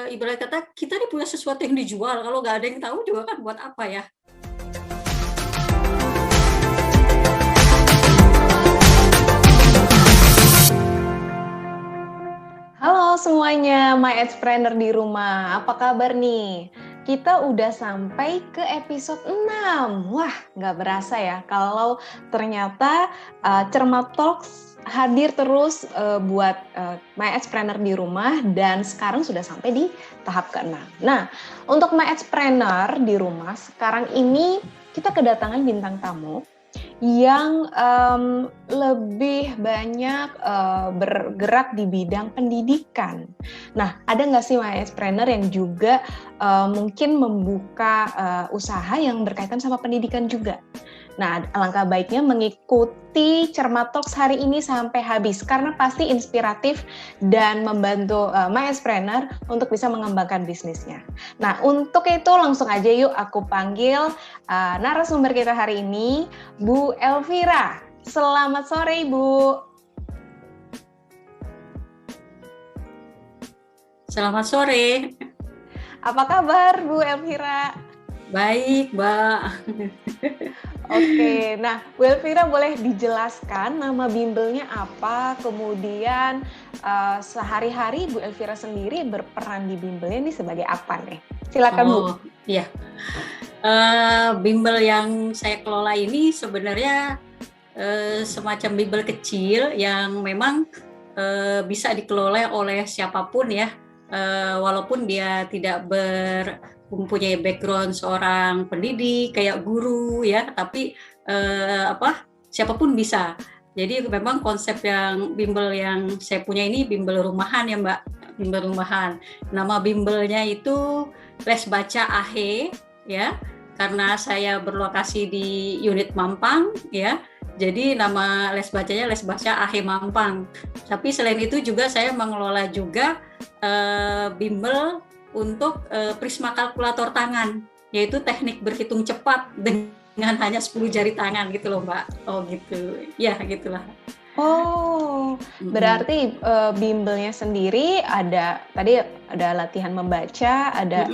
ibarat kata kita nih punya sesuatu yang dijual, kalau nggak ada yang tahu juga kan buat apa ya? Halo semuanya, My Edgepreneur di rumah. Apa kabar nih? Kita udah sampai ke episode 6. Wah, nggak berasa ya kalau ternyata Cermat Talks hadir terus buat My Edgepreneur di rumah dan sekarang sudah sampai di tahap ke-6. Nah, untuk My Edgepreneur di rumah sekarang ini kita kedatangan bintang tamu yang lebih banyak bergerak di bidang pendidikan. Nah, ada nggak sih My Edgepreneur yang juga mungkin membuka usaha yang berkaitan sama pendidikan juga? Nah, alangkah baiknya mengikuti Cermat Talks hari ini sampai habis karena pasti inspiratif dan membantu My Edgepreneur untuk bisa mengembangkan bisnisnya. Nah, untuk itu langsung aja yuk aku panggil narasumber kita hari ini, Bu Elvira. Selamat sore, Ibu. Selamat sore. Apa kabar, Bu Elvira? Baik, Mbak. Oke, nah Bu Elvira boleh dijelaskan nama bimbelnya apa, kemudian sehari-hari Bu Elvira sendiri berperan di bimbelnya ini sebagai apa nih? Silakan Bu. Iya. Bimbel yang saya kelola ini sebenarnya semacam bimbel kecil yang memang bisa dikelola oleh siapapun ya, walaupun dia tidak mempunyai background seorang pendidik kayak guru ya, tapi siapapun bisa. Jadi memang konsep yang bimbel yang saya punya ini bimbel rumahan ya Mbak, bimbel rumahan. Nama bimbelnya itu Les Baca AHE ya, karena saya berlokasi di unit Mampang ya. Jadi nama les bacanya Les Baca AHE Mampang. Tapi selain itu juga saya mengelola juga bimbel untuk prisma kalkulator tangan, yaitu teknik berhitung cepat dengan hanya 10 jari tangan gitu loh Mbak. Oh gitu, ya gitulah. Oh, berarti bimbelnya sendiri tadi ada latihan membaca, ada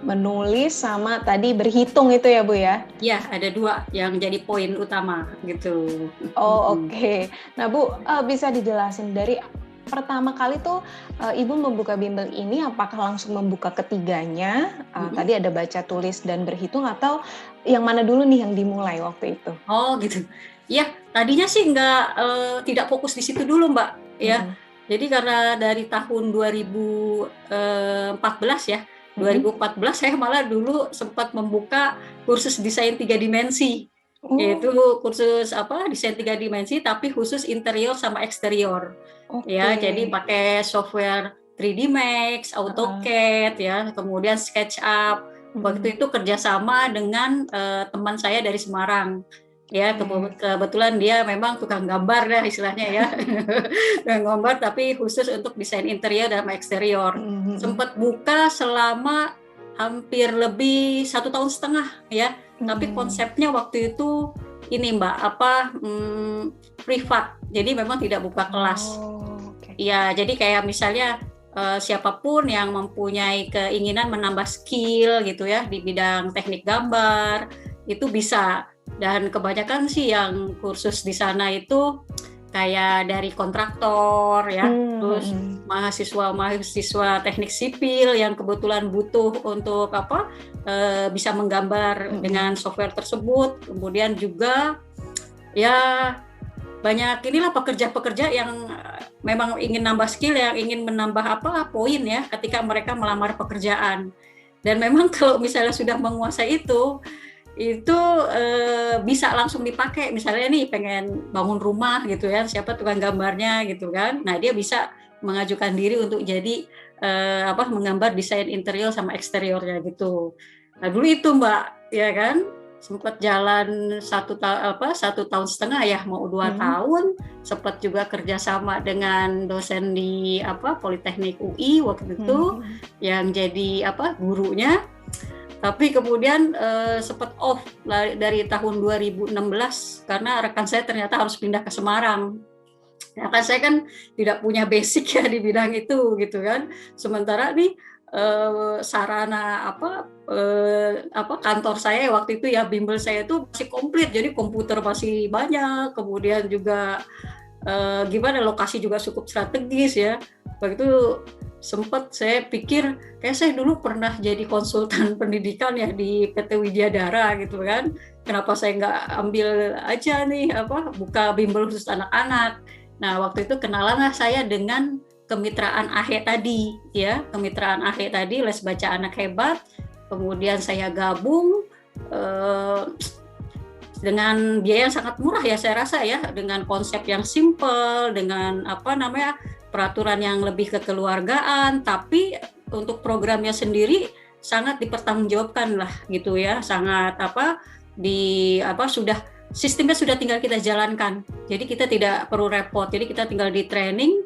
menulis, sama tadi berhitung itu ya Bu ya? Ya, ada 2 yang jadi poin utama gitu. Oh oke. Nah Bu, bisa dijelasin dari pertama kali tuh Ibu membuka bimbel ini, apakah langsung membuka ketiganya? Tadi ada baca, tulis, dan berhitung, atau yang mana dulu nih yang dimulai waktu itu? Oh gitu. Ya, tadinya sih tidak fokus di situ dulu Mbak ya. Jadi karena dari tahun 2014 ya, 2014 saya malah dulu sempat membuka kursus desain 3 dimensi. Yaitu kursus desain 3 dimensi tapi khusus interior sama eksterior. Ya, jadi pakai software 3D Max, AutoCAD ya, kemudian SketchUp. Waktu itu kerjasama dengan teman saya dari Semarang. Ya, kebetulan dia memang tukang gambar ya istilahnya ya. Tukang gambar tapi khusus untuk desain interior dan eksterior. Sempat buka selama hampir lebih 1,5 tahun ya. Tapi konsepnya waktu itu ini Mbak, privat. Jadi memang tidak buka kelas. Ya, jadi kayak misalnya siapapun yang mempunyai keinginan menambah skill gitu ya di bidang teknik gambar itu bisa. Dan kebanyakan sih yang kursus di sana itu kayak dari kontraktor ya, terus mahasiswa teknik sipil yang kebetulan butuh untuk bisa menggambar dengan software tersebut. Kemudian juga ya banyak inilah pekerja-pekerja yang memang ingin nambah skill, yang ingin menambah poin ya ketika mereka melamar pekerjaan. Dan memang kalau misalnya sudah menguasai itu bisa langsung dipakai. Misalnya nih pengen bangun rumah gitu ya, siapa tukang gambarnya gitu kan. Nah, dia bisa mengajukan diri untuk jadi menggambar desain interior sama eksteriornya gitu. Nah, dulu itu Mbak, ya kan? Sempat jalan 1,5 tahun ya, mau 2 tahun. Sempat juga kerjasama dengan dosen di Politeknik UI waktu itu yang jadi gurunya. Tapi kemudian sempat off dari tahun 2016 karena rekan saya ternyata harus pindah ke Semarang. Ya kan saya kan tidak punya basic ya di bidang itu gitu kan. Sementara nih sarana kantor saya waktu itu ya, bimbel saya itu masih komplit, jadi komputer masih banyak, kemudian juga gimana, lokasi juga cukup strategis ya. Begitu sempat saya pikir kayak saya dulu pernah jadi konsultan pendidikan ya di PT Widyadara gitu kan. Kenapa saya nggak ambil aja nih buka bimbel khusus anak-anak. Nah, waktu itu kenalanlah saya dengan kemitraan AHE tadi ya, kemitraan AHE tadi, Les Baca Anak Hebat. Kemudian saya gabung dengan biaya yang sangat murah ya, saya rasa ya, dengan konsep yang simple, dengan peraturan yang lebih kekeluargaan, tapi untuk programnya sendiri sangat dipertanggungjawabkan lah gitu ya, sangat sudah sistemnya sudah tinggal kita jalankan. Jadi kita tidak perlu repot. Jadi kita tinggal di training,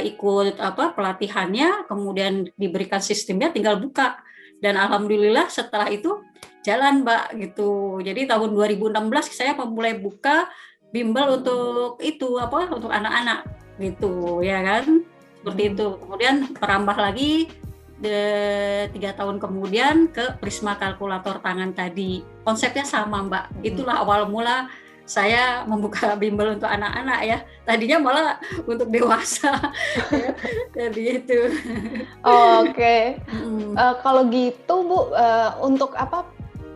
ikut pelatihannya, kemudian diberikan sistemnya, tinggal buka. Dan alhamdulillah setelah itu jalan, Mbak, gitu. Jadi tahun 2016 saya memulai buka bimbel untuk untuk anak-anak gitu ya kan, seperti itu. Kemudian merambah lagi 3 tahun kemudian ke Prisma kalkulator tangan tadi. Konsepnya sama, Mbak. Itulah awal mula saya membuka bimbel untuk anak-anak ya. Tadinya malah untuk dewasa. Ya, jadi itu. Oke. Kalau gitu Bu, untuk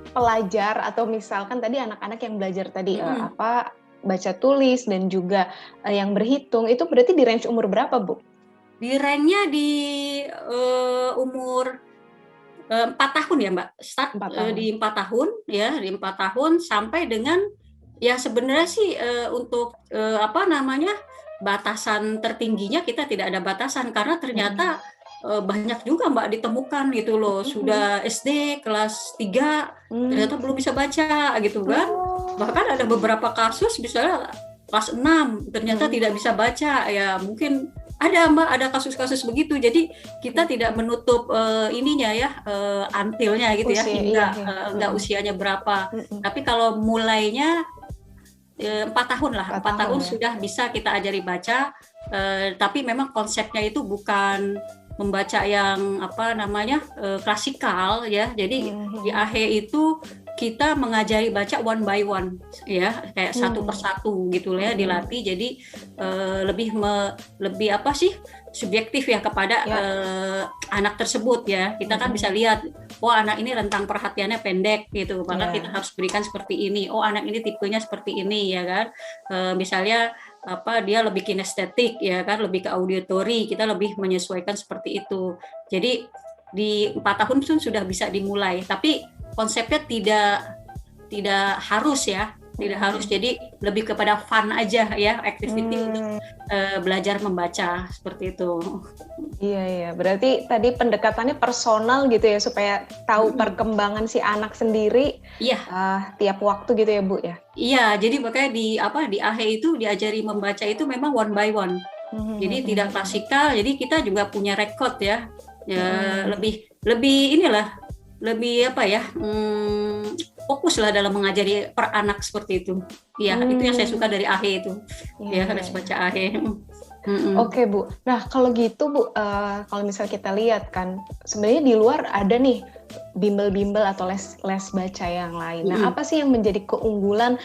pelajar atau misalkan tadi anak-anak yang belajar tadi baca tulis dan juga yang berhitung, itu berarti di range umur berapa, Bu? Di range-nya di umur 4 tahun ya, Mbak. Start 4 tahun. Di 4 tahun ya, di 4 tahun sampai dengan ya sebenarnya sih untuk batasan tertingginya kita tidak ada batasan, karena ternyata banyak juga, Mbak, ditemukan gitu loh, sudah SD kelas 3 ternyata belum bisa baca gitu kan. Bahkan ada beberapa kasus misalnya kelas 6 ternyata tidak bisa baca ya, mungkin ada, Mbak, ada kasus-kasus begitu. Jadi kita tidak menutup antilnya gitu ya, hingga usianya berapa. Tapi kalau mulainya 4 tahun lah, 4 tahun ya. Sudah bisa kita ajari baca, tapi memang konsepnya itu bukan membaca yang klasikal ya. Jadi di AHE itu kita mengajari baca one by one ya, kayak satu persatu gitu ya, dilatih. Jadi lebih subjektif ya kepada anak tersebut ya. Kita kan bisa lihat, oh anak ini rentang perhatiannya pendek gitu, maka kita harus berikan seperti ini. Oh anak ini tipenya seperti ini ya kan. Misalnya dia lebih kinestetik ya kan, lebih ke auditori, kita lebih menyesuaikan seperti itu. Jadi di 4 tahun pun sudah bisa dimulai, tapi konsepnya tidak harus ya, tidak harus. Jadi lebih kepada fun aja ya, activity untuk belajar membaca seperti itu. Iya, berarti tadi pendekatannya personal gitu ya, supaya tahu perkembangan si anak sendiri tiap waktu gitu ya, Bu ya. Iya, jadi makanya di AHE itu diajari membaca itu memang one by one. Jadi tidak klasikal, jadi kita juga punya rekod ya. Lebih fokus lah dalam mengajari per anak seperti itu. Ya, itu yang saya suka dari AHE itu. Les Baca AHE. Oke, Bu. Nah, kalau gitu, Bu, kalau misal kita lihat kan, sebenarnya di luar ada nih bimbel-bimbel atau les baca yang lain. Nah, apa sih yang menjadi keunggulan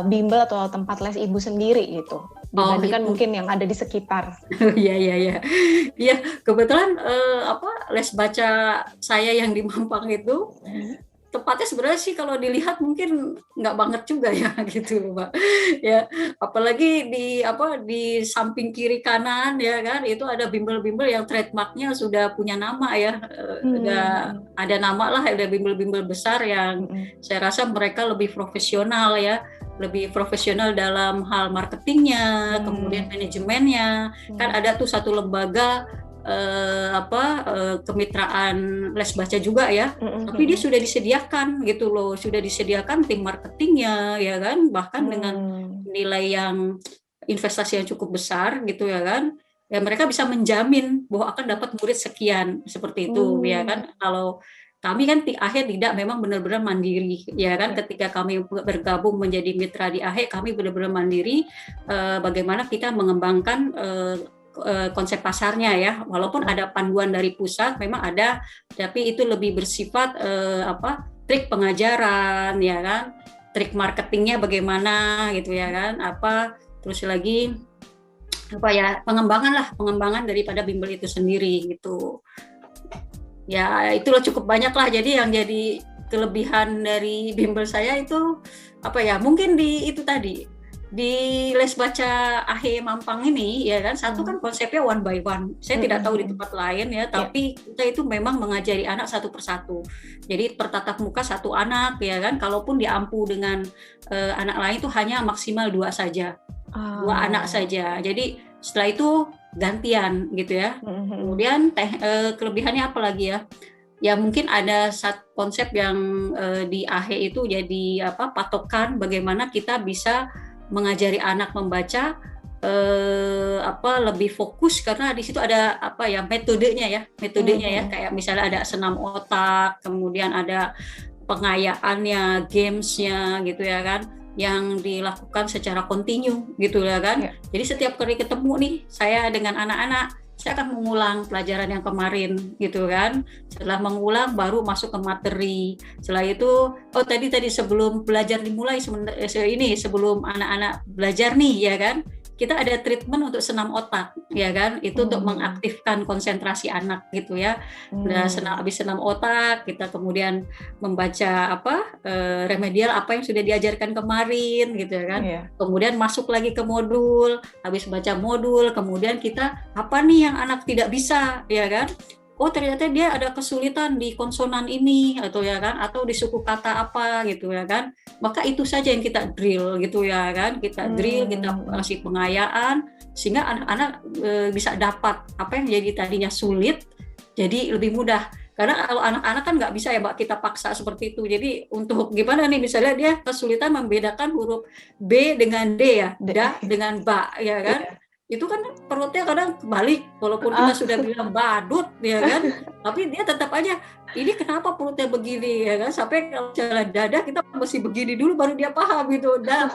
bimbel atau tempat les Ibu sendiri gitu? Dibandingkan mungkin yang ada di sekitar. Iya. Iya, kebetulan les baca saya yang di Mampang itu tepatnya sebenarnya sih kalau dilihat mungkin nggak banget juga ya gitu loh, Mbak. Ya, apalagi di samping kiri kanan ya kan, itu ada bimbel-bimbel yang trademarknya sudah punya nama ya. Ada nama lah, ada bimbel-bimbel besar yang saya rasa mereka lebih profesional ya. Lebih profesional dalam hal marketingnya, kemudian manajemennya. Kan ada tuh satu lembaga kemitraan les baca juga ya, tapi dia sudah disediakan gitu loh, sudah disediakan tim marketingnya ya kan, bahkan dengan nilai yang investasi yang cukup besar gitu ya kan, ya mereka bisa menjamin bahwa akan dapat murid sekian seperti itu ya kan. kami kan di AHE tidak memang benar-benar mandiri, ya kan. Ketika kami bergabung menjadi mitra di AHE, kami benar-benar mandiri. Bagaimana kita mengembangkan konsep pasarnya ya, walaupun ada panduan dari pusat, memang ada, tapi itu lebih bersifat trik pengajaran, ya kan, trik marketingnya bagaimana gitu ya kan, terus lagi pengembangan daripada bimbel itu sendiri gitu. Ya itulah cukup banyak lah. Jadi yang jadi kelebihan dari bimbel saya itu mungkin di itu tadi, di les baca AHE Mampang ini ya kan, satu kan konsepnya one by one. Saya tidak tahu di tempat lain ya, tapi kita itu memang mengajari anak satu persatu. Jadi bertatap muka satu anak ya kan, kalaupun diampu dengan anak lain itu hanya maksimal 2 saja. 2 anak saja. Jadi setelah itu gantian gitu ya. Kemudian kelebihannya apa lagi ya? Ya mungkin ada satu konsep yang di AHE itu jadi patokan bagaimana kita bisa mengajari anak membaca lebih fokus, karena di situ ada metodenya ya, kayak misalnya ada senam otak, kemudian ada pengayaannya, gamesnya gitu ya kan, yang dilakukan secara kontinu gitu ya kan. Jadi setiap kali ketemu nih saya dengan anak-anak, saya akan mengulang pelajaran yang kemarin gitu kan. Setelah mengulang baru masuk ke materi. Setelah itu tadi sebelum belajar dimulai, sebelum anak-anak belajar nih ya kan, kita ada treatment untuk senam otak ya kan, itu untuk mengaktifkan konsentrasi anak gitu ya. Nah, habis senam otak kita kemudian membaca remedial apa yang sudah diajarkan kemarin gitu ya kan. Kemudian masuk lagi ke modul, habis baca modul kemudian kita apa nih yang anak tidak bisa ya kan. Oh ternyata dia ada kesulitan di konsonan ini atau ya kan, atau di suku kata apa gitu ya kan, maka itu saja yang kita drill gitu ya kan, kita drill, kita kasih pengayaan sehingga anak-anak bisa dapat apa yang jadi tadinya sulit jadi lebih mudah. Karena kalau anak-anak kan nggak bisa ya Mbak kita paksa seperti itu. Jadi untuk gimana nih, misalnya dia kesulitan membedakan huruf B dengan D ya, da dengan ba ya kan. Itu kan perutnya kadang kebalik, walaupun kita sudah bilang badut ya kan, tapi dia tetap aja ini kenapa perutnya begini ya kan, sampai kalau jalan dada kita mesti begini dulu baru dia paham gitu, dah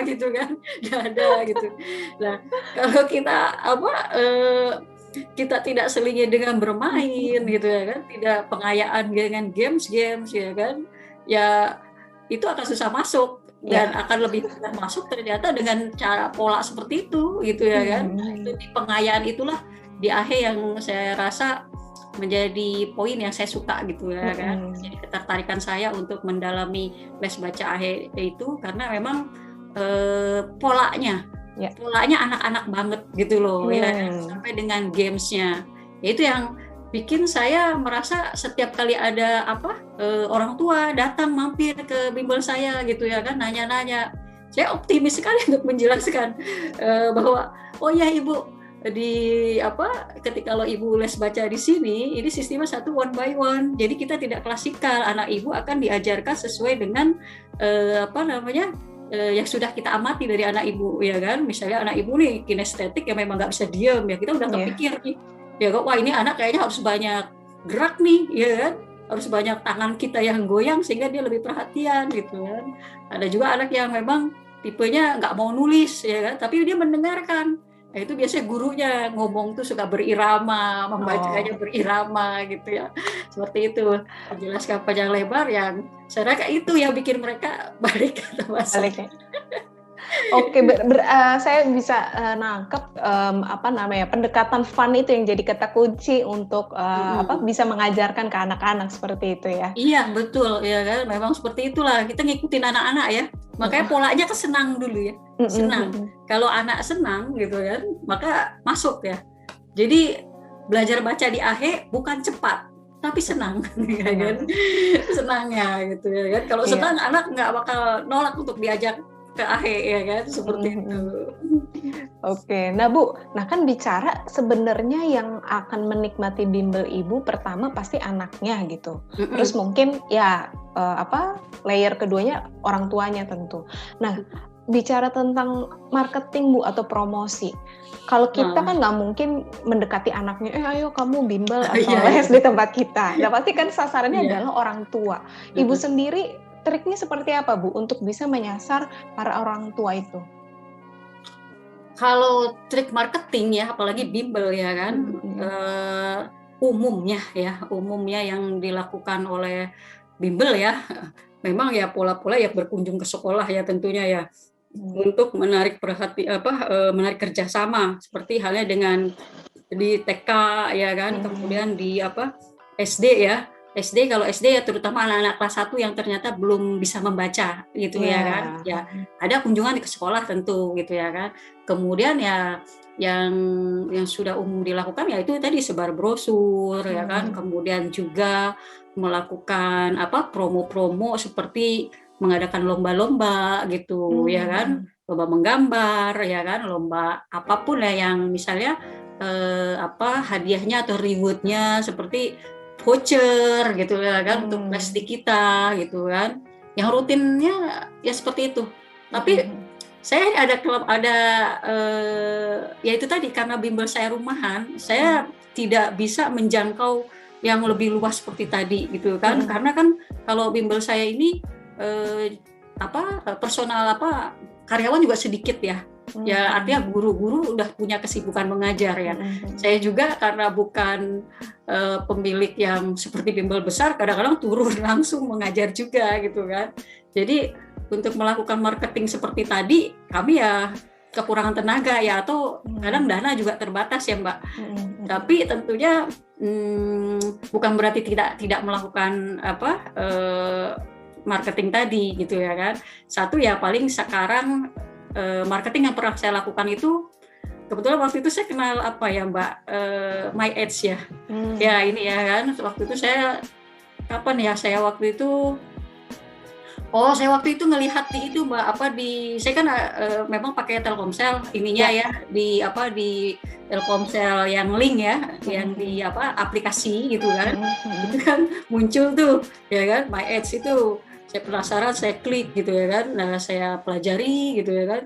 gitu kan, dada gitu. Nah kalau kita kita tidak selingi dengan bermain gitu ya kan, tidak pengayaan dengan games ya kan, ya itu akan susah masuk. Dan akan lebih mudah masuk ternyata dengan cara pola seperti itu gitu ya kan. Itu di pengayaan itulah di AHE yang saya rasa menjadi poin yang saya suka gitu ya kan. Jadi ketertarikan saya untuk mendalami les baca AHE itu karena memang polanya anak-anak banget gitu loh ya, sampai dengan gamesnya. Itu yang bikin saya merasa setiap kali ada orang tua datang mampir ke bimbel saya gitu ya kan, nanya-nanya, saya optimis sekali untuk menjelaskan bahwa oh ya Ibu, ketika kalau Ibu les baca di sini, ini sistemnya satu one by one, jadi kita tidak klasikal, anak Ibu akan diajarkan sesuai dengan yang sudah kita amati dari anak Ibu ya kan. Misalnya anak Ibu nih kinestetik yang memang nggak bisa diam ya, kita udah kepikir nih ya kok, wah ini anak kayaknya harus banyak gerak nih ya kan, harus banyak tangan kita yang goyang sehingga dia lebih perhatian gitu kan. Ada juga anak yang memang tipenya nggak mau nulis ya kan, tapi dia mendengarkan. Nah itu biasanya gurunya ngomong tuh suka berirama, membacanya berirama gitu ya, seperti itu. Menjelaskan panjang lebar yang saya rasa itu yang bikin mereka balik ke bahasa. Oke, saya bisa nangkep pendekatan fun itu yang jadi kata kunci untuk bisa mengajarkan ke anak-anak seperti itu ya. Iya betul ya kan, memang seperti itulah kita ngikutin anak-anak ya. Makanya polanya kan senang dulu ya, senang. Kalau anak senang gitu kan, maka masuk ya. Jadi belajar baca di AHE bukan cepat, tapi senang, ya kan? Senangnya gitu ya kan. Kalau senang anak nggak bakal nolak untuk diajak ke AHE ya kan, seperti itu. Oke, nah Bu, kan bicara sebenarnya yang akan menikmati bimbel Ibu pertama pasti anaknya gitu. Terus mungkin ya layer keduanya orang tuanya tentu. Nah, bicara tentang marketing Bu atau promosi. Kalau kita kan nggak mungkin mendekati anaknya, ayo kamu bimbel atau les di tempat kita. Nah pasti kan sasarannya adalah orang tua. Ibu sendiri triknya seperti apa Bu untuk bisa menyasar para orang tua itu? Kalau trik marketing ya, apalagi bimbel ya kan, umumnya yang dilakukan oleh bimbel ya, memang ya pola-pola ya berkunjung ke sekolah ya tentunya ya, untuk menarik menarik kerjasama seperti halnya dengan di TK ya kan, kemudian di SD ya. SD, kalau SD ya terutama anak-anak kelas 1 yang ternyata belum bisa membaca gitu ya kan. Ya, ada kunjungan ke sekolah tentu gitu ya kan. Kemudian ya yang sudah umum dilakukan ya itu tadi sebar brosur ya kan. Kemudian juga melakukan promo-promo seperti mengadakan lomba-lomba gitu ya kan. Lomba menggambar ya kan, lomba apapun ya yang misalnya hadiahnya atau reward-nya seperti voucher gitu ya kan, untuk les di kita gitu kan, yang rutinnya ya seperti itu. Tapi saya ya itu tadi karena bimbel saya rumahan, saya tidak bisa menjangkau yang lebih luas seperti tadi gitu kan, karena kan kalau bimbel saya ini personal karyawan juga sedikit ya. Ya artinya guru-guru udah punya kesibukan mengajar ya. Saya juga karena bukan pemilik yang seperti bimbel besar, kadang-kadang turun langsung mengajar juga gitu kan. Jadi untuk melakukan marketing seperti tadi, kami ya kekurangan tenaga ya, atau kadang dana juga terbatas ya Mbak. Tapi tentunya bukan berarti tidak melakukan marketing tadi gitu ya kan. Satu ya paling sekarang marketing yang pernah saya lakukan itu, kebetulan waktu itu saya kenal Mbak, My Ads ya. Ya ini ya kan, waktu itu saya waktu itu ngelihat di itu Mbak, saya kan memang pakai Telkomsel ininya ya, di Telkomsel yang link ya, yang di aplikasi gitu kan. Itu kan muncul tuh ya kan, My Ads itu. Saya penasaran, saya klik gitu ya kan, nah saya pelajari gitu ya kan.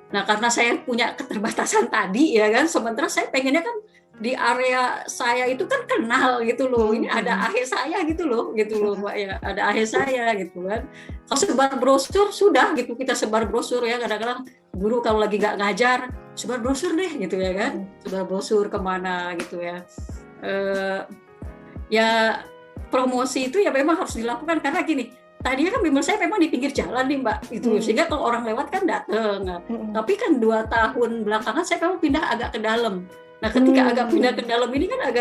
Nah karena saya punya keterbatasan tadi ya kan, sementara saya pengennya kan di area saya itu kan kenal gitu loh, ini ada AHE saya gitu loh Mbak ya, ada AHE saya gitu kan. Kalau sebar brosur sudah gitu, kita sebar brosur ya, kadang-kadang guru kalau lagi nggak ngajar sebar brosur deh gitu ya kan, sebar brosur kemana gitu ya. Ya promosi itu ya memang harus dilakukan, karena gini, tadinya kan bimbel saya memang di pinggir jalan nih Mbak, gitu, sehingga kalau orang lewat kan dateng. Tapi kan 2 tahun belakangan saya memang pindah agak ke dalam. Nah ketika agak pindah ke dalam ini kan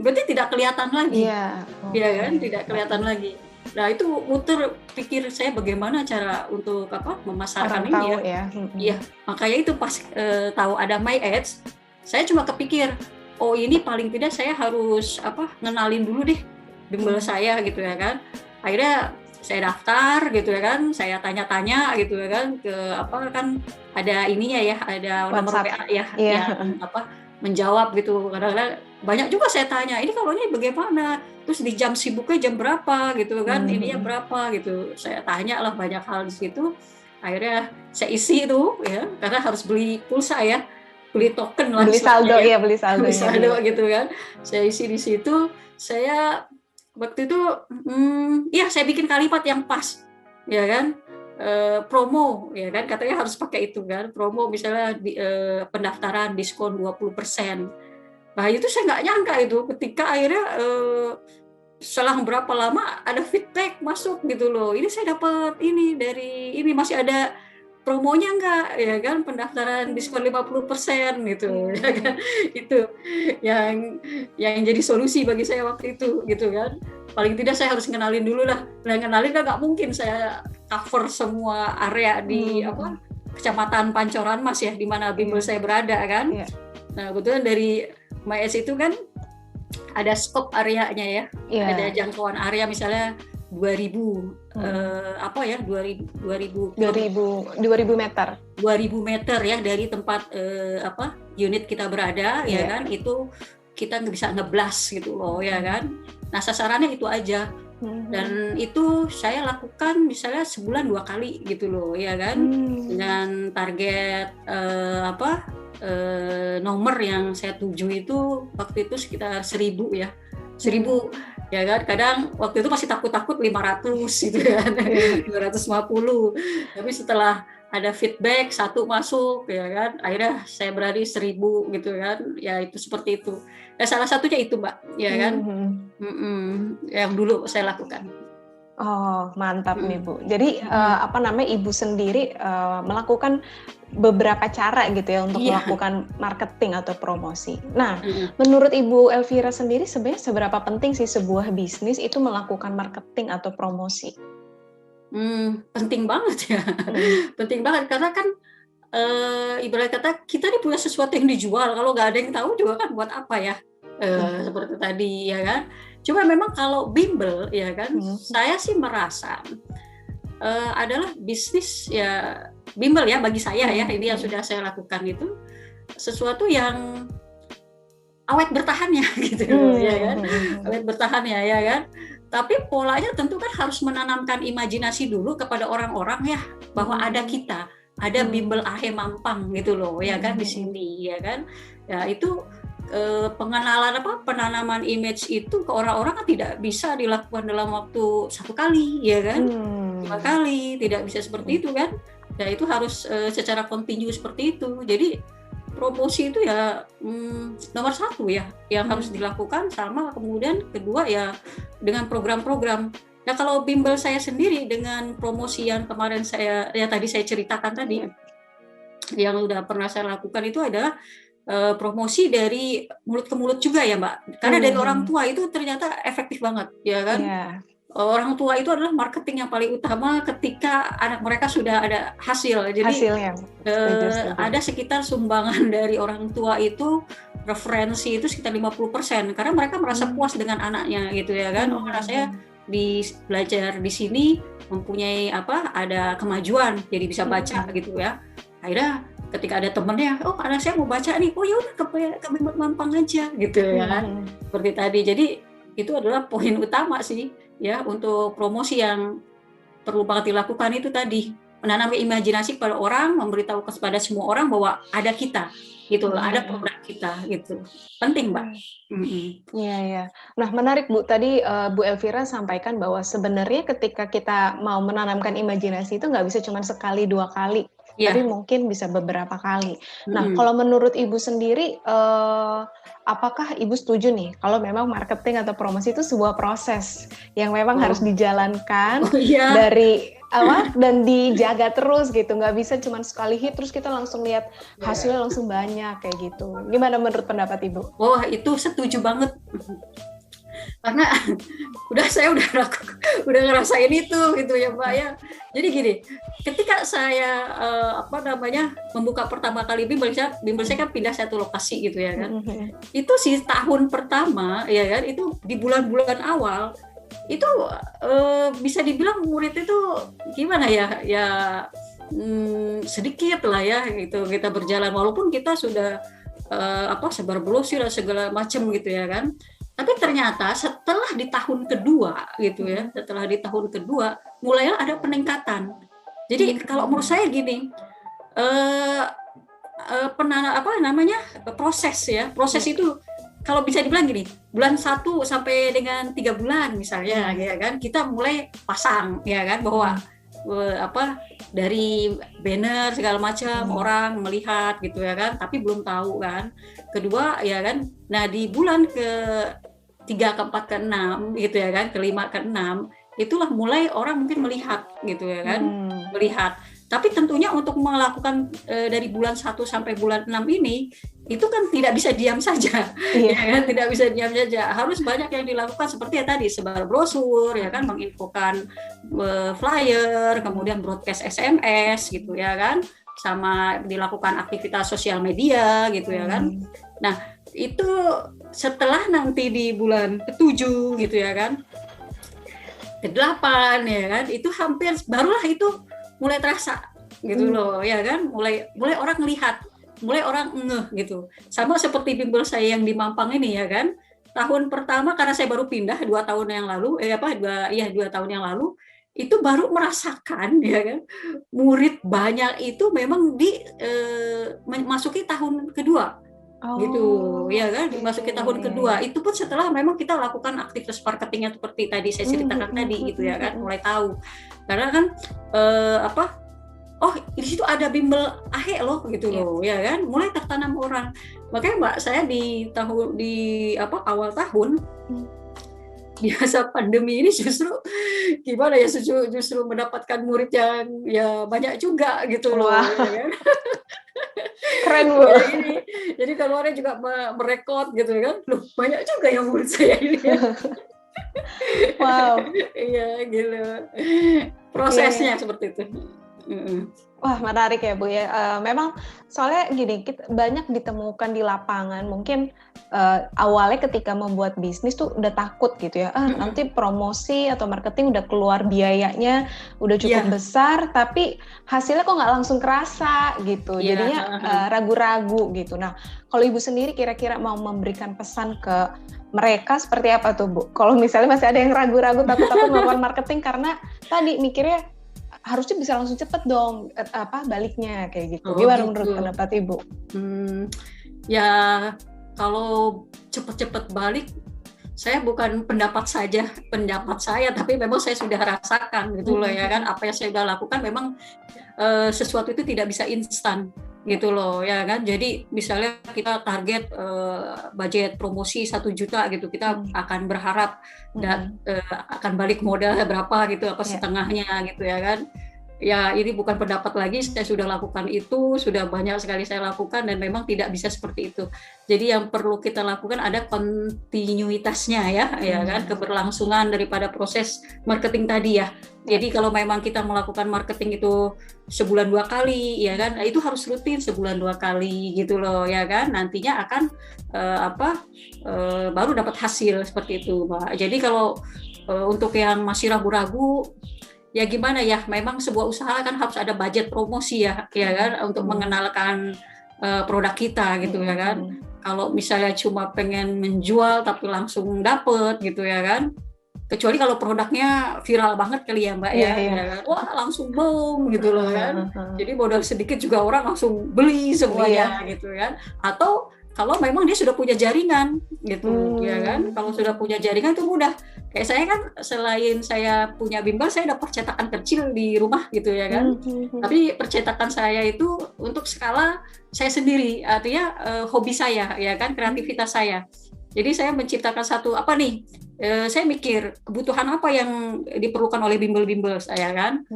berarti tidak kelihatan lagi, ya kan, tidak kelihatan lagi. Nah itu muter pikir saya bagaimana cara untuk memasarkan ini ya. Iya, makanya itu pas tahu ada My Ads, saya cuma kepikir, oh ini paling tidak saya harus ngenalin dulu deh bimbel saya gitu ya kan. Akhirnya saya daftar gitu ya kan, saya tanya-tanya gitu ya kan, ke kan ada ininya ya, ada nomor WA ya, yang menjawab gitu. Kadang-kadang banyak juga saya tanya, ini kalau ini bagaimana, terus di jam sibuknya jam berapa gitu kan, ininya berapa gitu. Saya tanya lah banyak hal di situ. Akhirnya saya isi itu ya, karena harus beli pulsa ya, beli token lah, beli saldo ya, beli saldo gitu kan. Saya isi di situ. Saya waktu itu saya bikin kalimat yang pas ya kan, promo ya kan, katanya harus pakai itu kan, promo misalnya pendaftaran diskon 20%. Nah itu saya nggak nyangka itu, ketika akhirnya setelah berapa lama ada feedback masuk gitu loh, ini saya dapat ini dari ini, masih ada promonya enggak ya kan, pendaftaran diskon 50% gitu ya kan. Itu yang jadi solusi bagi saya waktu itu gitu kan. Paling tidak saya harus kenalin dulu lah. Nah kenalin kan nggak mungkin saya cover semua area di Kecamatan Pancoran Mas ya, di mana bimbel saya berada kan. Nah kebetulan dari My Ads itu kan ada scope areanya ya, ada jangkauan area misalnya 2000 meter. 2000 meter ya dari tempat unit kita berada ya kan, itu kita bisa ngeblas gitu loh ya kan. Nah sasarannya itu aja. Dan itu saya lakukan misalnya sebulan 2 kali gitu loh, ya kan, dengan target nomor yang saya tuju itu waktu itu sekitar 1.000 ya, 1.000 ya kan. Kadang waktu itu masih takut-takut 500 gitu kan, 250. Tapi setelah ada feedback 1 masuk ya kan, akhirnya saya berani 1.000 gitu kan, ya itu seperti itu. Ya salah satunya itu Mbak, ya kan, yang dulu saya lakukan. Oh, mantap nih Bu. Jadi Ibu sendiri melakukan beberapa cara gitu ya untuk melakukan marketing atau promosi. Nah, menurut Ibu Elvira sendiri sebenarnya seberapa penting sih sebuah bisnis itu melakukan marketing atau promosi? Penting banget ya, penting banget karena kan ibarat kata kita nih punya sesuatu yang dijual, kalau nggak ada yang tahu juga kan buat apa ya, seperti tadi ya kan. Cuma memang kalau bimbel ya kan, saya sih merasa adalah bisnis ya, bimbel ya bagi saya ya, ini yang sudah saya lakukan itu sesuatu yang awet bertahannya gitu ya kan, awet bertahannya ya kan. Tapi polanya tentu kan harus menanamkan imajinasi dulu kepada orang-orang ya, bahwa ada kita, ada bimbel Ahe Mampang gitu loh ya kan di sini ya kan. Ya itu pengenalan penanaman image itu ke orang-orang kan tidak bisa dilakukan dalam waktu 1 kali ya kan, 5 kali, tidak bisa seperti itu kan. Ya itu harus secara kontinu seperti itu. Jadi promosi itu ya nomor 1 ya yang harus dilakukan, sama kemudian kedua ya dengan program-program. Nah kalau bimbel saya sendiri dengan promosi yang kemarin saya ya tadi saya ceritakan tadi, yang udah pernah saya lakukan itu adalah promosi dari mulut ke mulut juga ya Mbak, karena dari orang tua itu ternyata efektif banget ya kan. Orang tua itu adalah marketing yang paling utama ketika anak mereka sudah ada hasil. Jadi hasilnya ada sekitar sumbangan dari orang tua itu, referensi itu sekitar 50%, karena mereka merasa puas dengan anaknya gitu ya kan. Oh anak saya belajar di sini mempunyai ada kemajuan, jadi bisa baca gitu ya. Akhirnya ketika ada temennya, oh anak saya mau baca nih, oh ya udah ke Bimbel Mampang aja gitu ya kan. Seperti tadi. Jadi itu adalah poin utama sih ya untuk promosi yang perlu banget dilakukan, itu tadi menanam imajinasi kepada orang, memberitahu kepada semua orang bahwa ada kita gitu, ada program kita gitu. Penting Mbak. Iya. Nah menarik Bu, tadi Bu Elvira sampaikan bahwa sebenarnya ketika kita mau menanamkan imajinasi itu nggak bisa cuma sekali 2 kali, tapi mungkin bisa beberapa kali. Nah kalau menurut Ibu sendiri, apakah Ibu setuju nih kalau memang marketing atau promosi itu sebuah proses yang memang harus dijalankan dari awal dan dijaga terus gitu, nggak bisa cuma sekali hit terus kita langsung lihat hasilnya langsung banyak kayak gitu. Gimana menurut pendapat Ibu? Oh itu setuju banget, karena saya udah ngerasain itu gitu ya Mbak ya. Jadi gini, ketika saya membuka pertama kali bimbel saya kan pindah 1 lokasi gitu ya kan. Itu sih tahun pertama ya kan, itu di bulan-bulan awal itu bisa dibilang murid itu gimana ya sedikit lah ya gitu, kita berjalan walaupun kita sudah sebar brosur dan segala macam gitu ya kan. Tapi ternyata setelah di tahun kedua gitu ya, mulai ada peningkatan. Jadi kalau menurut saya gini, proses itu kalau bisa dibilang gini, bulan 1 sampai dengan 3 bulan misalnya ya kan, kita mulai pasang ya kan, bahwa dari banner segala macam orang melihat gitu ya kan, tapi belum tahu kan. Kedua ya kan, nah di bulan ke-3, ke-4, ke-6 gitu ya kan, ke-5, ke-6 itulah mulai orang mungkin melihat gitu ya kan, melihat. Tapi tentunya untuk melakukan dari bulan 1 sampai bulan 6 ini itu kan tidak bisa diam saja, ya kan? Tidak bisa diam saja. Harus banyak yang dilakukan seperti ya tadi, sebar brosur, ya kan, menginfokan flyer, kemudian broadcast SMS gitu ya kan, sama dilakukan aktivitas sosial media gitu ya kan. Nah itu setelah nanti di bulan ke-7 gitu ya kan, ke-8 ya kan, itu hampir barulah itu mulai terasa gitu loh ya kan, mulai orang melihat, mulai orang ngeh gitu. Sama seperti bimbel saya yang di Mampang ini ya kan, tahun pertama karena saya baru pindah 2 tahun yang lalu, 2 tahun yang lalu, itu baru merasakan ya kan, murid banyak itu memang memasuki tahun kedua. Gitu ya kan, dimasuki tahun kedua itu pun setelah memang kita lakukan aktivitas marketingnya seperti tadi saya ceritakan tadi gitu ya kan, mulai tahu karena kan oh di situ ada bimbel AHE loh gitu loh ya kan, mulai tertanam orang. Makanya Mbak, saya di awal tahun di masa pandemi ini justru gimana ya, justru mendapatkan murid yang ya banyak juga gitu loh ya kan. Keren Bu. Jadi keluarnya juga merekod gitu kan, loh banyak juga yang murid saya ini. Wow. Iya gitu. Prosesnya seperti itu. Wah, menarik ya Bu ya. Memang soalnya gini, banyak ditemukan di lapangan. Mungkin awalnya ketika membuat bisnis tuh udah takut gitu ya. Nanti promosi atau marketing udah keluar biayanya, udah cukup besar, tapi hasilnya kok nggak langsung kerasa gitu. Jadinya ragu-ragu gitu. Nah, kalau Ibu sendiri kira-kira mau memberikan pesan ke mereka seperti apa tuh Bu? Kalau misalnya masih ada yang ragu-ragu, takut-takut melakukan marketing karena tadi mikirnya harusnya bisa langsung cepet dong baliknya kayak gitu. Gimana menurut pendapat Ibu? Ya kalau cepet-cepet balik, saya bukan pendapat saya, tapi memang saya sudah rasakan gitu loh ya kan. Apa yang saya sudah lakukan memang sesuatu itu tidak bisa instan gitu loh ya kan. Jadi misalnya kita target budget promosi 1 juta gitu, kita akan berharap akan balik modal berapa gitu, setengahnya gitu ya kan. Ya ini bukan pendapat lagi, saya sudah lakukan itu, sudah banyak sekali saya lakukan dan memang tidak bisa seperti itu. Jadi yang perlu kita lakukan ada kontinuitasnya ya kan, keberlangsungan daripada proses marketing tadi ya. Jadi kalau memang kita melakukan marketing itu sebulan 2 kali ya kan, itu harus rutin sebulan 2 kali gitu loh ya kan. Nantinya akan baru dapat hasil seperti itu, Mbak. Jadi kalau untuk yang masih ragu-ragu, ya gimana ya, memang sebuah usaha kan harus ada budget promosi ya kan, untuk mengenalkan produk kita gitu ya kan. Kalau misalnya cuma pengen menjual tapi langsung dapet gitu ya kan, kecuali kalau produknya viral banget kali ya Mbak ya kan? Wah langsung boom gitu loh kan. Jadi modal sedikit juga orang langsung beli semuanya gitu kan. Atau kalau memang dia sudah punya jaringan gitu ya kan, kalau sudah punya jaringan itu mudah. Kayak saya kan, selain saya punya bimbel, saya ada percetakan kecil di rumah gitu ya kan. Tapi percetakan saya itu untuk skala saya sendiri, artinya hobi saya ya kan, kreativitas saya. Jadi saya menciptakan satu saya mikir kebutuhan apa yang diperlukan oleh bimbel-bimbel saya kan.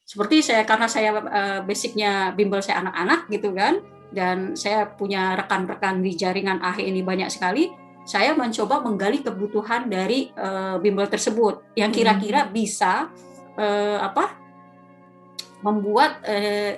Seperti karena saya basicnya bimbel saya anak-anak gitu kan, dan saya punya rekan-rekan di jaringan AHE ini banyak sekali. Saya mencoba menggali kebutuhan dari bimbel tersebut yang kira-kira bisa membuat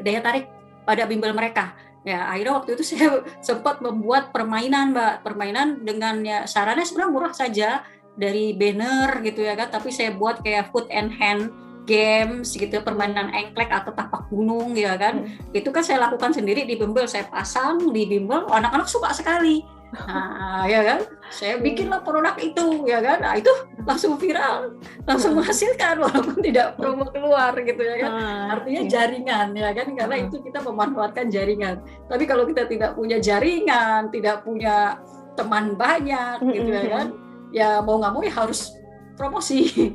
daya tarik pada bimbel mereka. Ya, akhirnya waktu itu saya sempat membuat permainan, Mbak. Permainan dengan sarannya sebenarnya murah saja, dari banner gitu ya kan, tapi saya buat kayak foot and hand games gitu, permainan engklek atau tapak gunung ya kan. Itu kan saya lakukan sendiri di bimbel, saya pasang di bimbel, anak-anak suka sekali. Nah, ya kan, saya bikinlah produk itu, ya kan, nah, itu langsung viral, langsung menghasilkan walaupun tidak promo keluar gitu ya kan. Artinya jaringan ya kan, karena itu kita memanfaatkan jaringan. Tapi kalau kita tidak punya jaringan, tidak punya teman banyak gitu ya kan, ya mau nggak mau ya harus promosi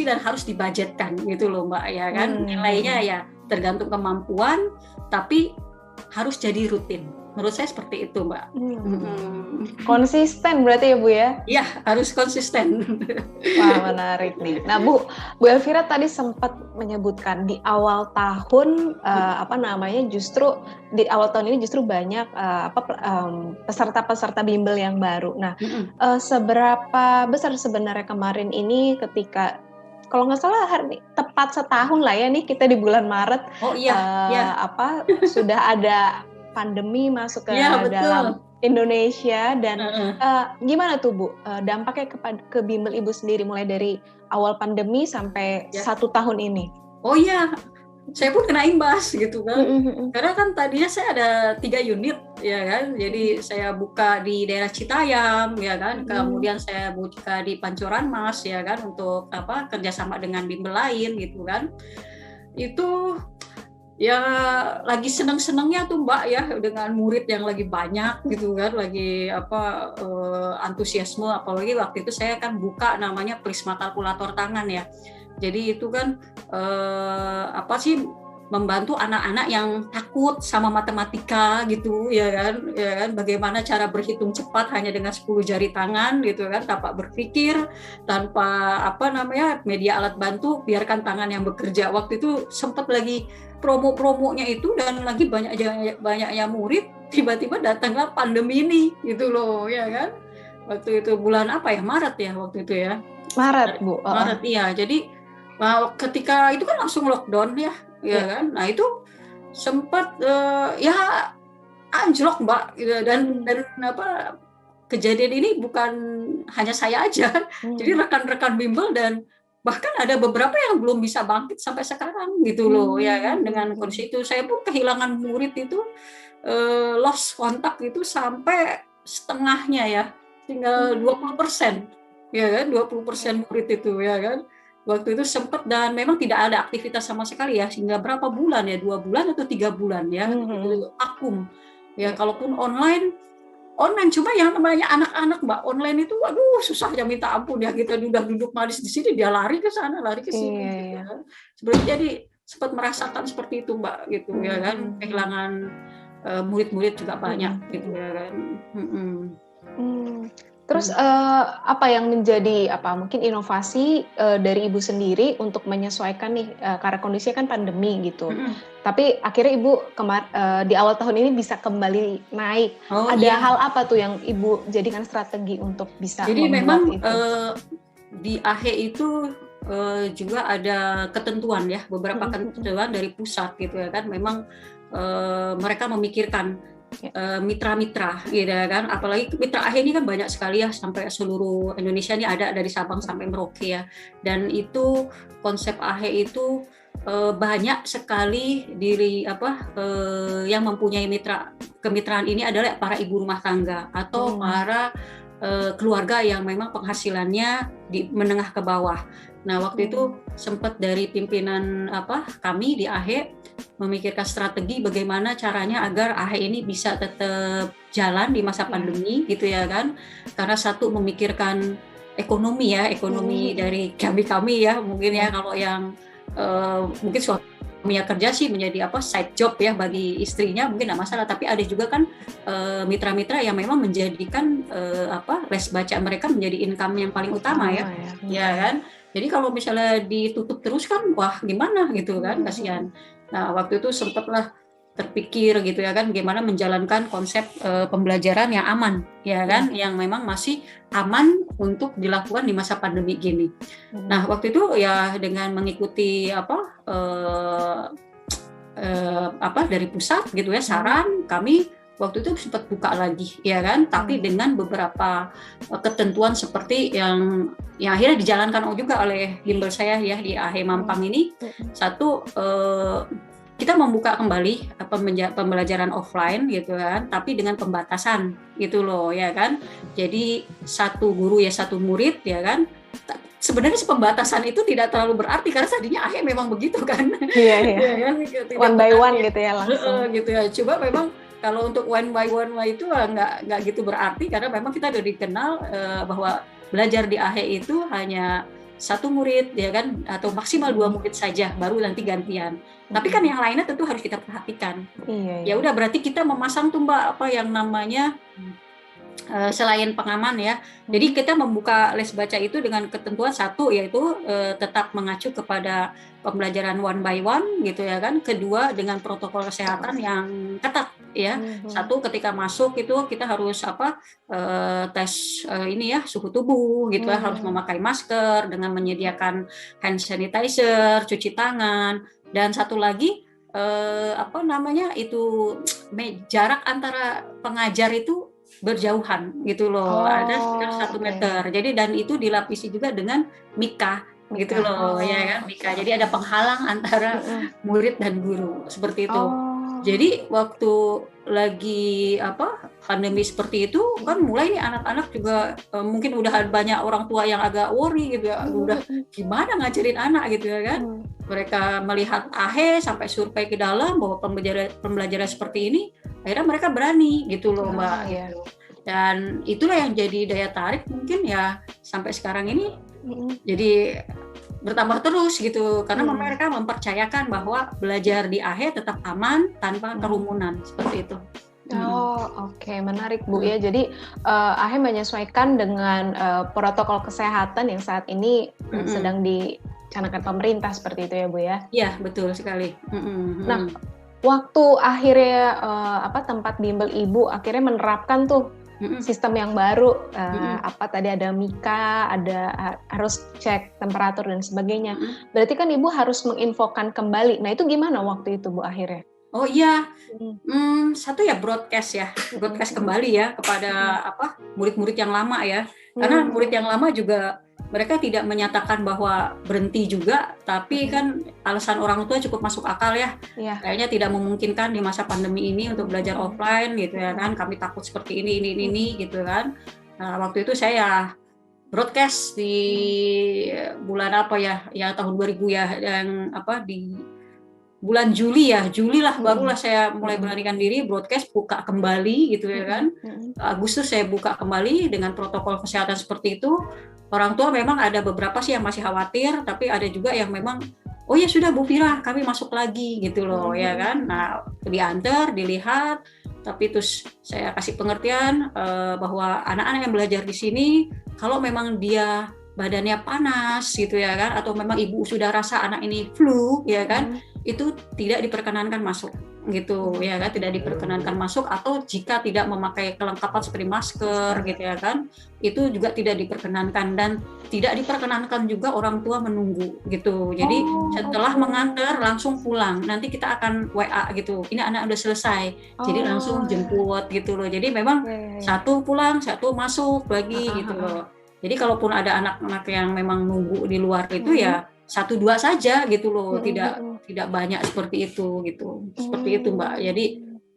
dan harus dibudgetkan gitu loh Mbak ya kan. Nilainya ya tergantung kemampuan, tapi harus jadi rutin. Menurut saya seperti itu, Mbak. Konsisten berarti ya, Bu ya? Iya, harus konsisten. Wah, menarik nih. Nah, Bu Elvira tadi sempat menyebutkan di awal tahun justru di awal tahun ini justru banyak peserta-peserta bimbel yang baru. Nah, seberapa besar sebenarnya kemarin ini ketika kalau nggak salah tepat setahun lah ya nih kita di bulan Maret. Oh iya. Sudah ada pandemi masuk ke dalam Indonesia dan gimana tuh Bu dampaknya ke bimbel Ibu sendiri mulai dari awal pandemi sampai 1 tahun ini? Oh iya, saya pun kena imbas gitu kan. Karena kan tadinya saya ada 3 unit ya kan. Jadi saya buka di daerah Citayam ya kan. Kemudian saya buka di Pancoran Mas ya kan untuk kerjasama dengan bimbel lain gitu kan. Itu ya lagi seneng-senengnya tuh Mbak ya dengan murid yang lagi banyak gitu kan, lagi antusiasme. Apalagi waktu itu saya kan buka namanya Prisma Kalkulator Tangan ya. Jadi itu kan membantu anak-anak yang takut sama matematika gitu ya kan, bagaimana cara berhitung cepat hanya dengan 10 jari tangan gitu kan, tanpa berpikir, tanpa media alat bantu, biarkan tangan yang bekerja. Waktu itu sempat lagi promo-promonya itu dan lagi banyaknya murid, tiba-tiba datanglah pandemi ini gitu loh ya kan. Waktu itu bulan Maret ya waktu itu ya. Maret Bu. Maret iya. Jadi ketika itu kan langsung lockdown ya kan. Nah itu sempat anjlok Mbak dan kejadian ini bukan hanya saya aja. Jadi rekan-rekan bimbel dan bahkan ada beberapa yang belum bisa bangkit sampai sekarang gitu loh ya kan. Dengan kondisi itu saya pun kehilangan murid itu, lost kontak itu sampai setengahnya ya, tinggal 20% ya kan, 20% murid itu ya kan. Waktu itu sempat dan memang tidak ada aktivitas sama sekali ya, sehingga berapa bulan ya, 2 bulan atau 3 bulan ya, vakum ya. Kalaupun online cuma yang namanya anak-anak Mbak, online itu aduh susahnya minta ampun ya, kita udah duduk manis di sini dia lari ke sana lari ke sini gitu kan. Sebenarnya jadi sempat merasakan seperti itu Mbak gitu ya kan, kehilangan murid-murid juga banyak gitu ya kan. Terus apa yang menjadi mungkin inovasi dari Ibu sendiri untuk menyesuaikan nih karena kondisinya kan pandemi gitu. Tapi akhirnya Ibu di awal tahun ini bisa kembali naik. Ada hal apa tuh yang Ibu jadikan strategi untuk bisa jadi membuat memang itu? Di AHE itu juga ada ketentuan ya, beberapa ketentuan dari pusat gitu ya kan. Memang mereka memikirkan mitra-mitra gitu kan, apalagi mitra AHE ini kan banyak sekali ya, sampai seluruh Indonesia ini ada dari Sabang sampai Merauke ya. Dan itu konsep AHE itu banyak sekali yang mempunyai kemitraan ini adalah para ibu rumah tangga atau para keluarga yang memang penghasilannya di menengah ke bawah. Nah waktu itu sempat dari pimpinan kami di AHE memikirkan strategi bagaimana caranya agar AHE ini bisa tetap jalan di masa pandemi gitu ya kan. Karena satu memikirkan ekonomi dari kami ya, mungkin ya kalau yang mungkin suaminya kerja sih menjadi side job ya bagi istrinya mungkin tidak masalah, tapi ada juga kan mitra-mitra yang memang menjadikan les baca mereka menjadi income yang paling utama ya kan. Jadi kalau misalnya ditutup terus kan wah gimana gitu kan, kasihan. Nah waktu itu sempatlah terpikir gitu ya kan, gimana menjalankan konsep pembelajaran yang aman ya kan, yang memang masih aman untuk dilakukan di masa pandemi gini. Nah waktu itu ya dengan mengikuti dari pusat gitu ya, saran kami waktu itu sempat buka lagi ya kan, tapi dengan beberapa ketentuan seperti yang akhirnya dijalankan juga oleh bimbel saya ya di AHE Mampang ini. Satu, kita membuka kembali pembelajaran offline gitu kan, tapi dengan pembatasan gitu loh ya kan. Jadi satu guru ya satu murid ya kan. Sebenarnya pembatasan itu tidak terlalu berarti karena tadinya AHE memang begitu kan. Iya. Ya kan? One by one gitu ya langsung. Gitu ya. Coba memang kalau untuk one by one itu nggak gitu berarti, karena memang kita sudah dikenal bahwa belajar di AHE itu hanya satu murid ya kan, atau maksimal 2 murid saja, baru nanti gantian. Tapi kan yang lainnya tentu harus kita perhatikan. Ya udah berarti kita memasang tuh Mbak yang namanya selain pengaman ya. Jadi kita membuka les baca itu dengan ketentuan satu, yaitu tetap mengacu kepada pembelajaran one by one gitu ya kan. Kedua dengan protokol kesehatan yang ketat ya. Satu ketika masuk itu kita harus tes suhu tubuh gitu ya, harus memakai masker dengan menyediakan hand sanitizer, cuci tangan, dan satu lagi jarak antara pengajar itu berjauhan gitu loh, ada sekitar 1 meter. Jadi dan itu dilapisi juga dengan mika gitu loh, ya kan Mika. Jadi ada penghalang antara murid dan guru seperti itu. Jadi waktu lagi pandemi seperti itu kan mulai nih anak-anak juga mungkin udah banyak orang tua yang agak worry gitu ya, udah gimana ngajarin anak gitu ya kan. Mereka melihat AHE sampai survei ke dalam bahwa pembelajaran seperti ini, akhirnya mereka berani gitu loh Mbak. Gitu. Dan itulah yang jadi daya tarik mungkin ya sampai sekarang ini jadi bertambah terus gitu karena mereka mempercayakan bahwa belajar di AHE tetap aman tanpa kerumunan seperti itu. Oke, menarik Bu ya. Jadi AHE menyesuaikan dengan protokol kesehatan yang saat ini sedang dicanangkan pemerintah seperti itu ya Bu ya. Iya, betul sekali. Nah, waktu akhirnya tempat bimbel Ibu akhirnya menerapkan tuh sistem yang baru, tadi ada Mika, ada harus cek temperatur dan sebagainya. Berarti kan Ibu harus menginfokan kembali. Nah itu gimana waktu itu Bu akhirnya? Oh iya, satu ya broadcast kembali ya kepada murid-murid yang lama ya. Karena murid yang lama juga mereka tidak menyatakan bahwa berhenti juga, tapi kan alasan orang tua cukup masuk akal ya. Kayaknya tidak memungkinkan di masa pandemi ini untuk belajar offline gitu ya kan. Kami takut seperti ini gitu kan. Nah, waktu itu saya broadcast di bulan tahun 2000 ya, yang di bulan Juli lah barulah saya mulai beranikan diri broadcast buka kembali gitu ya kan. Agustus saya buka kembali dengan protokol kesehatan seperti itu. Orang tua memang ada beberapa sih yang masih khawatir, tapi ada juga yang memang oh ya sudah Bu Fira, kami masuk lagi gitu loh ya kan. Nah, diantar, dilihat, tapi terus saya kasih pengertian bahwa anak-anak yang belajar di sini kalau memang dia badannya panas gitu ya kan, atau memang ibu sudah rasa anak ini flu ya kan, itu tidak diperkenankan masuk gitu ya kan, tidak diperkenankan masuk, atau jika tidak memakai kelengkapan seperti masker gitu ya kan, itu juga tidak diperkenankan, dan tidak diperkenankan juga orang tua menunggu gitu. Jadi setelah mengantar langsung pulang, nanti kita akan WA gitu, ini anak udah selesai, jadi langsung jemput gitu loh. Jadi memang satu pulang, satu masuk lagi gitu loh. Jadi kalaupun ada anak-anak yang memang nunggu di luar itu ya 1-2 saja gitu loh, tidak banyak seperti itu gitu. Seperti itu Mbak. Jadi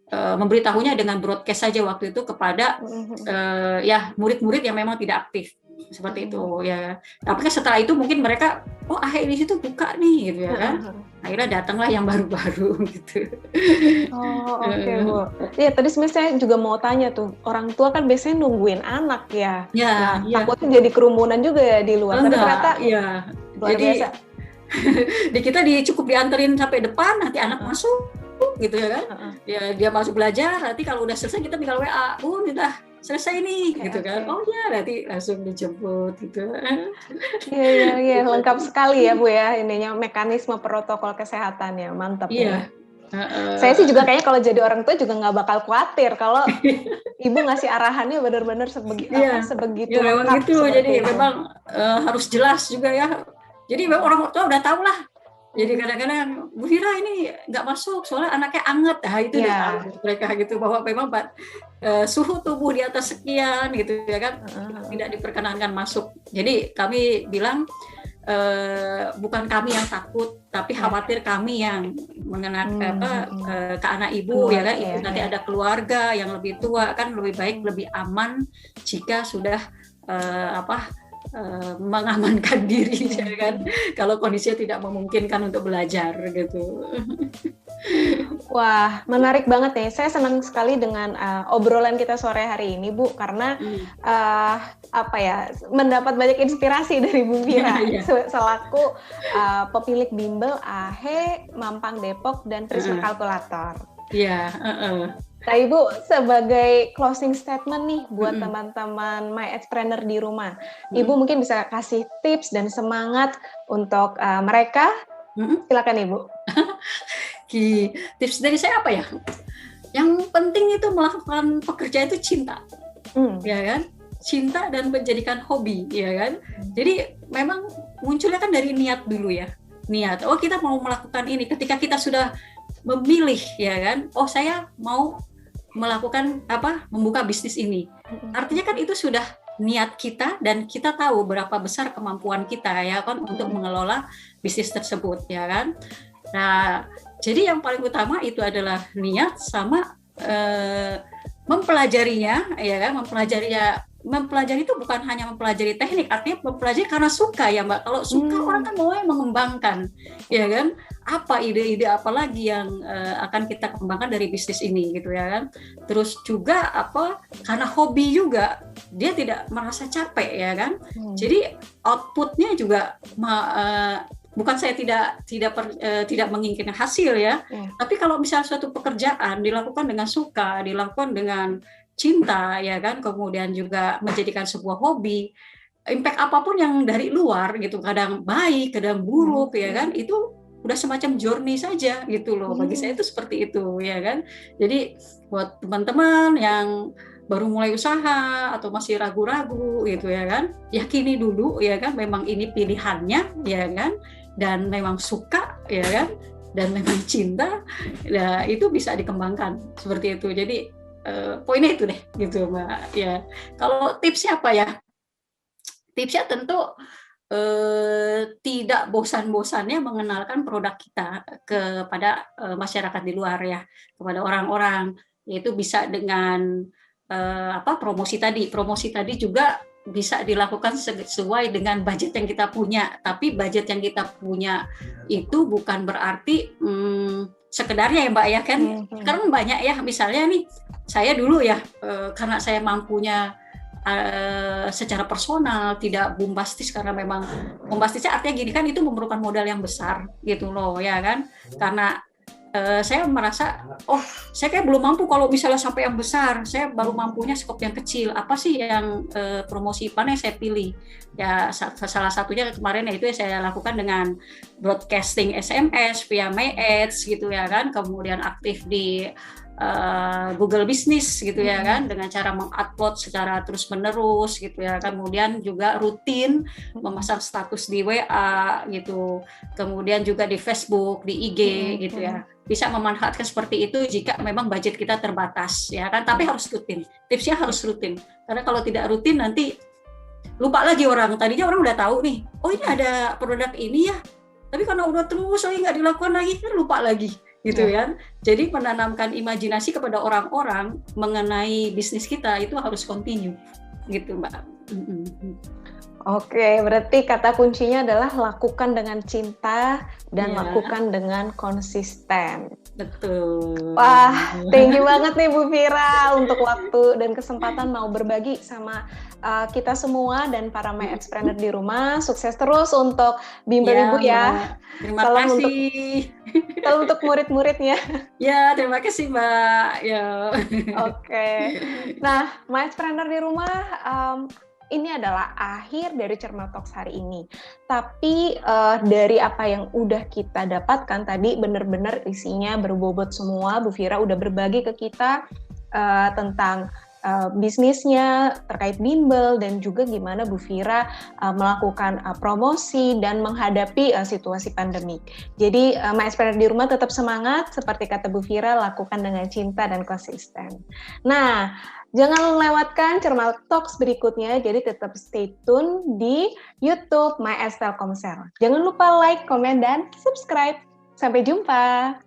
memberitahunya dengan broadcast saja waktu itu kepada murid-murid yang memang tidak aktif. Seperti itu ya. Tapi setelah itu mungkin mereka AHE di situ buka nih gitu ya kan. Akhirnya datanglah yang baru-baru gitu. Oke Bu. Iya, tadi sebenarnya saya juga mau tanya tuh, orang tua kan biasanya nungguin anak ya. Takutnya jadi kerumunan juga ya di luar. Tapi ternyata luar biasa. Di kita cukup dianterin sampai depan, nanti anak masuk gitu ya kan. Dia masuk belajar, nanti kalau udah selesai kita tinggal WA, udah selesai nih gitu kan. Oh ya, nanti langsung dijemput gitu. Iya, lengkap sekali ya Bu ya, ininya mekanisme protokol kesehatannya, mantap ya. Saya sih juga kayaknya kalau jadi orang tua juga nggak bakal khawatir kalau ibu ngasih arahannya benar-benar sebegitu memang gitu. Jadi memang harus jelas juga ya. Jadi memang orang tua udah tahu lah. Jadi kadang-kadang Bu Fira ini nggak masuk soalnya anaknya anget, itu udah tahu mereka gitu, bahwa memang suhu tubuh di atas sekian gitu ya kan, tidak diperkenankan masuk. Jadi kami bilang bukan kami yang takut, tapi khawatir kami yang mengenakan ke anak ibu ya kan. Ibu nanti ada keluarga yang lebih tua, kan lebih baik, lebih aman jika sudah mengamankan diri ya kan, kalau kondisinya tidak memungkinkan untuk belajar gitu. Wah, menarik banget nih. Saya senang sekali dengan obrolan kita sore hari ini, Bu, karena mendapat banyak inspirasi dari Bu Fira selaku pemilik bimbel AHE Mampang Depok dan Prisma Kalkulator. Iya. Nah, Ibu sebagai closing statement nih buat teman-teman My Edgepreneur di rumah, Ibu mungkin bisa kasih tips dan semangat untuk mereka. Silakan Ibu. Tips dari saya apa ya? Yang penting itu melakukan pekerjaan itu cinta, ya kan? Cinta dan menjadikan hobi, ya kan? Jadi memang munculnya kan dari niat dulu ya. Niat. Oh, kita mau melakukan ini. Ketika kita sudah memilih, ya kan? Oh, saya mau melakukan membuka bisnis ini. Artinya kan itu sudah niat kita dan kita tahu berapa besar kemampuan kita ya kan untuk mengelola bisnis tersebut ya kan. Nah, jadi yang paling utama itu adalah niat sama mempelajarinya ya kan, mempelajari itu bukan hanya mempelajari teknik, artinya mempelajari karena suka ya Mbak. Kalau suka orang kan mau mengembangkan, ya kan? Apa ide-ide apa lagi yang akan kita kembangkan dari bisnis ini gitu ya kan? Terus juga karena hobi juga dia tidak merasa capek ya kan? Jadi outputnya juga bukan saya tidak menginginkan hasil ya, tapi kalau misalnya suatu pekerjaan dilakukan dengan suka, dilakukan dengan cinta ya kan, kemudian juga menjadikan sebuah hobi, impact apapun yang dari luar gitu, kadang baik, kadang buruk ya kan, itu udah semacam journey saja gitu loh. Bagi saya itu seperti itu ya kan. Jadi buat teman-teman yang baru mulai usaha atau masih ragu-ragu gitu ya kan, yakini dulu ya kan, memang ini pilihannya ya kan, dan memang suka ya kan, dan memang cinta, ya itu bisa dikembangkan seperti itu. Jadi poinnya itu deh gitu Mbak ya. Kalau tipsnya apa ya? Tipsnya tentu tidak bosan-bosannya mengenalkan produk kita kepada masyarakat di luar ya, kepada orang-orang, yaitu bisa dengan promosi tadi juga bisa dilakukan sesuai dengan budget yang kita punya. Tapi budget yang kita punya itu bukan berarti sekedarnya ya Mbak ya kan. Karena banyak ya, misalnya nih saya dulu ya, karena saya mampunya secara personal tidak bombastis, karena memang bombastisnya artinya gini kan, itu memerlukan modal yang besar gitu loh ya kan. Karena saya merasa saya kayak belum mampu kalau misalnya sampai yang besar, saya baru mampunya skop yang kecil. Apa sih yang promosi yang saya pilih ya, salah satunya kemarin itu saya lakukan dengan broadcasting SMS via My Ads gitu ya kan, kemudian aktif di Google Business gitu ya kan, dengan cara mengupload secara terus-menerus gitu ya, kemudian juga rutin memasang status di WA gitu, kemudian juga di Facebook, di IG gitu ya. Bisa memanfaatkan seperti itu jika memang budget kita terbatas ya kan, tapi harus rutin. Tipsnya harus rutin, karena kalau tidak rutin nanti lupa lagi orang. Tadinya orang udah tahu nih, ini ada produk ini ya, tapi karena udah terus nggak dilakukan lagi kan lupa lagi gitu kan. Jadi menanamkan imajinasi kepada orang-orang mengenai bisnis kita itu harus continue gitu Mbak. Oke, berarti kata kuncinya adalah lakukan dengan cinta dan lakukan dengan konsisten. Betul. Wah, thank you banget nih Bu Vira untuk waktu dan kesempatan mau berbagi sama kita semua dan para My Adspreneur di rumah. Sukses terus untuk bimbel Ibu ya. Terima kasih. Salam untuk murid-muridnya. Ya, terima kasih Mbak. Ya. Oke. Nah, My Adspreneur di rumah, ini adalah akhir dari Cermat Talks hari ini. Tapi dari apa yang udah kita dapatkan tadi, benar-benar isinya berbobot semua. Bu Vira udah berbagi ke kita tentang bisnisnya terkait bimbel, dan juga gimana Bu Vira melakukan promosi dan menghadapi situasi pandemik. Jadi My Adspreneur di rumah tetap semangat, seperti kata Bu Vira, lakukan dengan cinta dan konsisten. Nah, jangan lewatkan Cermat Talks berikutnya, jadi tetap stay tune di YouTube My Ads Telkomsel. Jangan lupa like, komen, dan subscribe. Sampai jumpa!